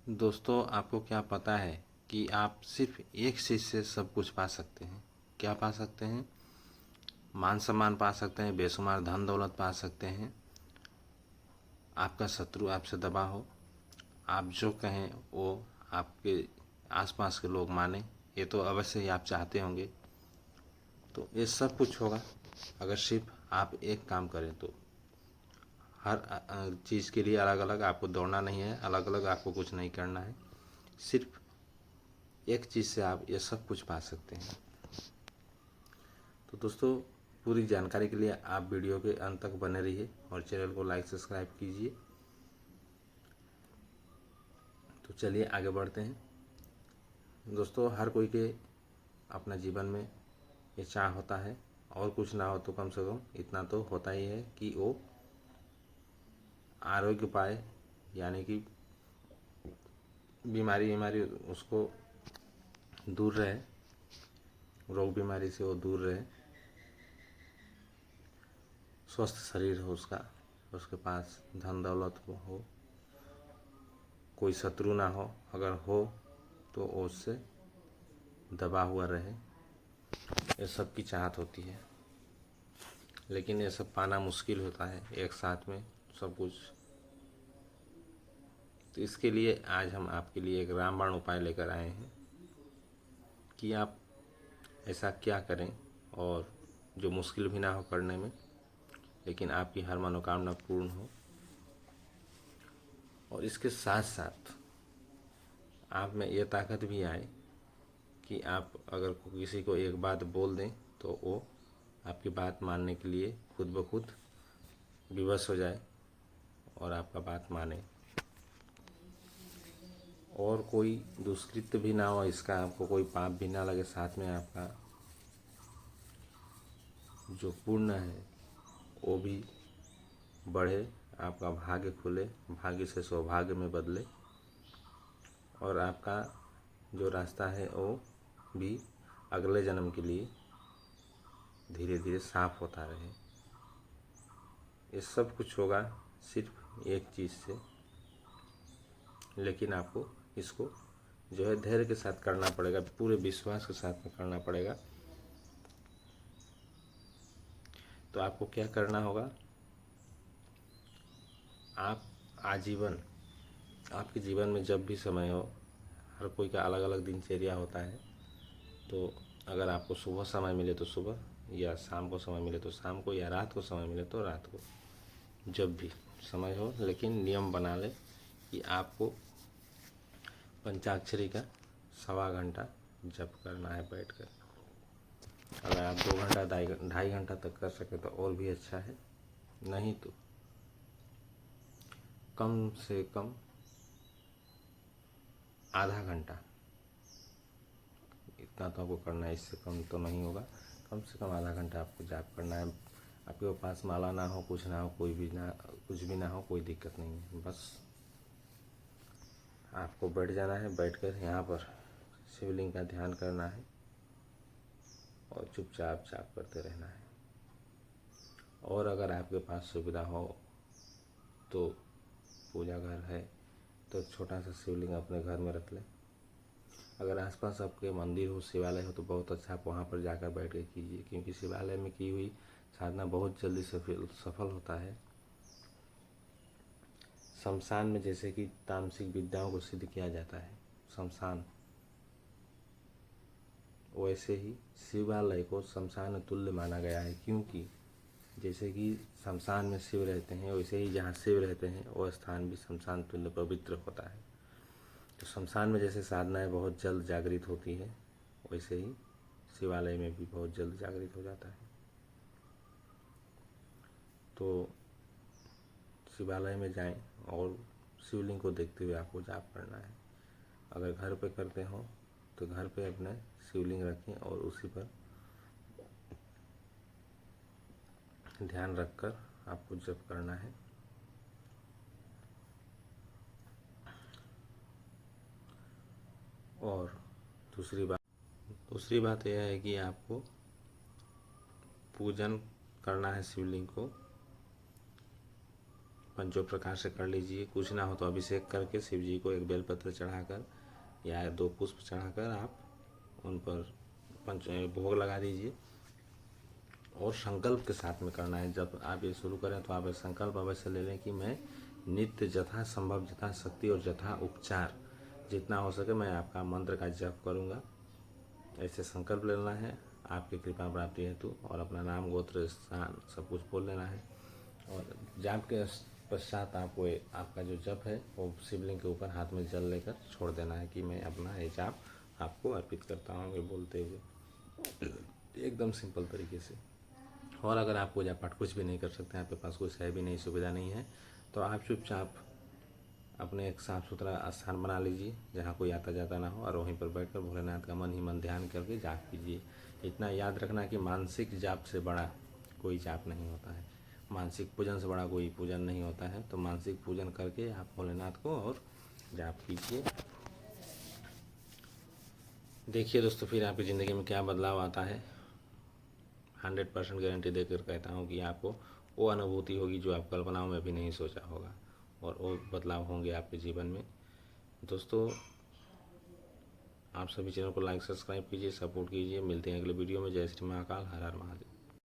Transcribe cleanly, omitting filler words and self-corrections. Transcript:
दोस्तों, आपको क्या पता है कि आप सिर्फ एक चीज़ से सब कुछ पा सकते हैं। क्या पा सकते हैं? मान सम्मान पा सकते हैं, बेशुमार धन दौलत पा सकते हैं, आपका शत्रु आपसे दबा हो, आप जो कहें वो आपके आसपास के लोग माने। ये तो अवश्य ही आप चाहते होंगे। तो ये सब कुछ होगा अगर सिर्फ आप एक काम करें तो। हर चीज़ के लिए अलग अलग आपको दौड़ना नहीं है, अलग अलग आपको कुछ नहीं करना है। सिर्फ एक चीज़ से आप ये सब कुछ पा सकते हैं। तो दोस्तों, पूरी जानकारी के लिए आप वीडियो के अंत तक बने रहिए और चैनल को लाइक सब्सक्राइब कीजिए। तो चलिए आगे बढ़ते हैं। दोस्तों, हर कोई के अपना जीवन में ये चाह होता है, और कुछ ना हो तो कम से कम इतना तो होता ही है कि वो आरोग्य पाए, यानी कि बीमारी उसको दूर रहे, रोग बीमारी से वो दूर रहे, स्वस्थ शरीर हो उसका, उसके पास धन दौलत हो, कोई शत्रु ना हो, अगर हो तो उससे दबा हुआ रहे। ये सब की चाहत होती है, लेकिन ये सब पाना मुश्किल होता है एक साथ में सब कुछ। तो इसके लिए आज हम आपके लिए एक रामबाण उपाय लेकर आए हैं कि आप ऐसा क्या करें और जो मुश्किल भी ना हो करने में, लेकिन आपकी हर मनोकामना पूर्ण हो। और इसके साथ साथ आप में ये ताकत भी आए कि आप अगर किसी को एक बात बोल दें तो वो आपकी बात मानने के लिए खुद ब खुद विवश हो जाए और आपका बात माने, और कोई दुष्कृत्य भी ना हो, इसका आपको कोई पाप भी ना लगे। साथ में आपका जो पुण्य है वो भी बढ़े, आपका भाग्य खुले, भाग्य से सौभाग्य में बदले, और आपका जो रास्ता है वो भी अगले जन्म के लिए धीरे धीरे साफ होता रहे। ये सब कुछ होगा सिर्फ एक चीज़ से, लेकिन आपको इसको जो है धैर्य के साथ करना पड़ेगा, पूरे विश्वास के साथ में करना पड़ेगा। तो आपको क्या करना होगा? आप आजीवन, आपके जीवन में जब भी समय हो, हर कोई का अलग अलग दिनचर्या होता है, तो अगर आपको सुबह समय मिले तो सुबह, या शाम को समय मिले तो शाम को, या रात को समय मिले तो रात को, जब भी समय हो, लेकिन नियम बना ले कि आपको पंचाक्षरी का 1.25 घंटा जप करना है बैठकर। अगर आप 2 घंटा 2.5 घंटा तक कर सके तो और भी अच्छा है, नहीं तो कम से कम आधा घंटा, इतना तो आपको करना है, इससे कम तो नहीं होगा। कम से कम आधा घंटा आपको जाप करना है। आपके पास माला ना हो, कुछ ना हो, कोई भी ना, कुछ भी ना हो, कोई दिक्कत नहीं है। बस आपको बैठ जाना है, बैठकर यहाँ पर शिवलिंग का ध्यान करना है और चुपचाप जाप करते रहना है। और अगर आपके पास सुविधा हो तो पूजा घर है तो छोटा सा शिवलिंग अपने घर में रख लें। अगर आसपास आपके मंदिर हो, शिवालय हो, तो बहुत अच्छा, आप वहाँ पर जाकर बैठ के कीजिए, क्योंकि शिवालय में की हुई साधना बहुत जल्दी सफल होता है। शमशान में जैसे कि तामसिक विद्याओं को सिद्ध किया जाता है शमशान, वैसे ही शिवालय को शमशान तुल्य माना गया है, क्योंकि जैसे कि शमशान में शिव रहते हैं, वैसे ही जहाँ शिव रहते हैं वो स्थान भी शमशान तुल्य पवित्र होता है। तो शमशान में जैसे साधनाएं बहुत जल्द जागृत होती है, वैसे ही शिवालय में भी बहुत जल्द जागृत हो जाता है। तो शिवालय में जाएं और शिवलिंग को देखते हुए आपको जाप करना है। अगर घर पे करते हो तो घर पे अपने शिवलिंग रखें और उसी पर ध्यान रखकर आपको जप करना है। और दूसरी बात यह है कि आपको पूजन करना है शिवलिंग को पंचो प्रकार से कर लीजिए। कुछ ना हो तो अभिषेक करके शिव जी को एक बेलपत्र चढ़ाकर या 2 पुष्प चढ़ाकर आप उन पर पंच भोग लगा दीजिए। और संकल्प के साथ में करना है। जब आप ये शुरू करें तो आप एक संकल्प अवश्य ले लें कि मैं नित्य जथा संभव, जथा शक्ति और जथा उपचार जितना हो सके मैं आपका मंत्र का जप करूँगा, ऐसे संकल्प लेना है आपकी कृपा प्राप्ति हेतु। और अपना नाम, गोत्र, स्थान सब कुछ बोल लेना है। और जाप के पश्चात आपको आपका जो जप है वो शिवलिंग के ऊपर हाथ में जल लेकर छोड़ देना है कि मैं अपना ये जाप आपको अर्पित करता हूँ, ये बोलते हुए एकदम सिंपल तरीके से। और अगर आप पूजा पाठ कुछ भी नहीं कर सकते, आपके पास कुछ है भी नहीं, सुविधा नहीं है, तो आप चुपचाप अपने एक साफ़ सुथरा स्थान बना लीजिए जहाँ कोई आता जाता ना हो, और वहीं पर बैठकर भोलेनाथ का मन ही मन ध्यान करके जाप कीजिए। इतना याद रखना कि मानसिक जाप से बड़ा कोई जाप नहीं होता है, मानसिक पूजन से बड़ा कोई पूजन नहीं होता है। तो मानसिक पूजन करके आप भोलेनाथ को और जाप कीजिए। देखिए दोस्तों, फिर आपकी ज़िंदगी में क्या बदलाव आता है। 100% गारंटी देकर कहता हूँ कि आपको वो अनुभूति होगी जो आप कल्पनाओं में भी नहीं सोचा होगा, और वो बदलाव होंगे आपके जीवन में। दोस्तों, आप सभी चैनल को लाइक सब्सक्राइब कीजिए, सपोर्ट कीजिए। मिलते हैं अगले वीडियो में। जय श्री महाकाल, हर हर महादेव।